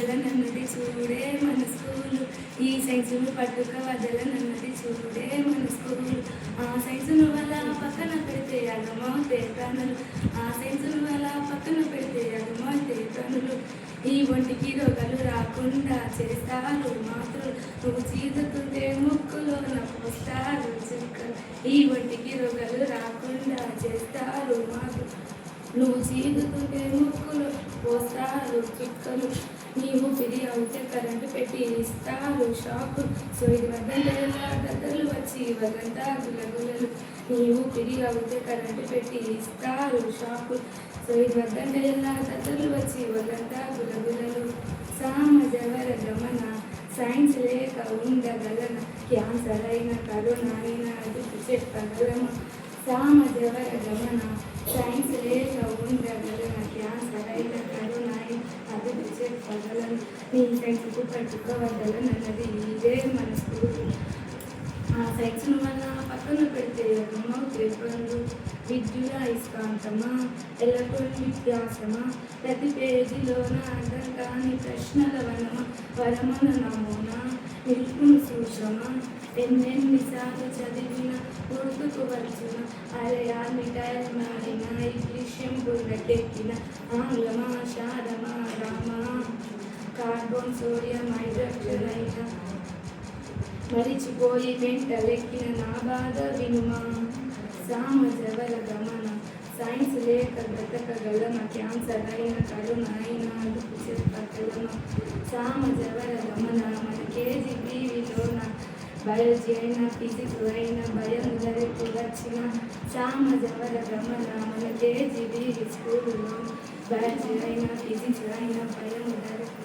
వదలనన్నది చూడే మన స్కూలు. ఈ సైన్సును పట్టుక వదలనన్నది చూడే మన స్కూలు. ఆ సైన్సును అలా పక్కన పెడితే అగమవుతే ప్రాణులు. ఆ సైన్సును అలా పక్కన పెడితే అగమవుతే ప్రాణులు. ఈ ఒంటికి రోగాలు రాకుండా చేస్తారు మాత్రులు. నువ్వు చీదుతుంటే ముక్కులో నవ్వుస్తారు చుక్కలు. ఈ ఒంటికి రోగాలు రాకుండా చేస్తారు మాత్రులు. నువ్వు చీదుతుంటే ముక్కులో పోస్తారు చుక్కలు. నీవు పిరి అవుతే కరెంటు పెట్టి ఇస్తారు షాకు. సో ఇది వద్దంటేలా దద్దలు వచ్చి వదంతా గులగులలు. నీవు పిరి అవుతే కరెంటు పెట్టి ఇస్తారు షాకు. సో ఇది వద్దంటేలా దద్దలు వచ్చి వదంతా గులగులలు. సామజవర గమన సైన్స్ లేక ఉండగలన. క్యాన్సర్ అయిన కరోనా అయినా అదుపు చెప్పగలమా. సామజవర గమన సైన్స్ లేక ఉండగలన. క్యాన్సర్ అయిన కరోనా అయిన అదుపు చెప్పగలను. నీ సైన్స్కు పట్టుకోవద్దలనన్నది ఇదే మన స్కూలు. ఆ సైన్స్ను వల్ల పక్కన పెడితే అర్థమవుతే పనులు. విద్యుల ఇస్కాంతమా ఎలక్ట్రానిక్ వ్యత్యాసమా ప్రతి పేజీలోన అర్థం కాని ప్రశ్నల వనమా. వరమన నమూనా నిలుపును సూక్ష్మమా ఎన్నెన్నిసార్లు చదివిన గుర్తుకు వచ్చిన. అరే మిఠాయిలు మారిన ఇంగ్లీషం బుర్రకెక్కిన. ఆంగ్లమా శారమా రామా కార్బన్ సోడియం హైడ్రాక్సైడ్ అయినా మరిచిపోయి వెంటలెక్కిన నా బాధ వినుమా. సామజవర గమన సైన్స్ లేక బ్రతకగలమ. క్యాన్సర్ అయిన కరోనా అయినా అదుపు చెప్పగలమా. సామజవర గమన మన కేజీబీవీలోన బయాలజీ అయినా ఫిజిక్స్ అయినా భయం ధరకు వచ్చిన. సామజవర గమన మన కేజీబీవీ స్కూల్లో బయాలజీ అయినా ఫిజిక్స్ అయినా భయం ధరకు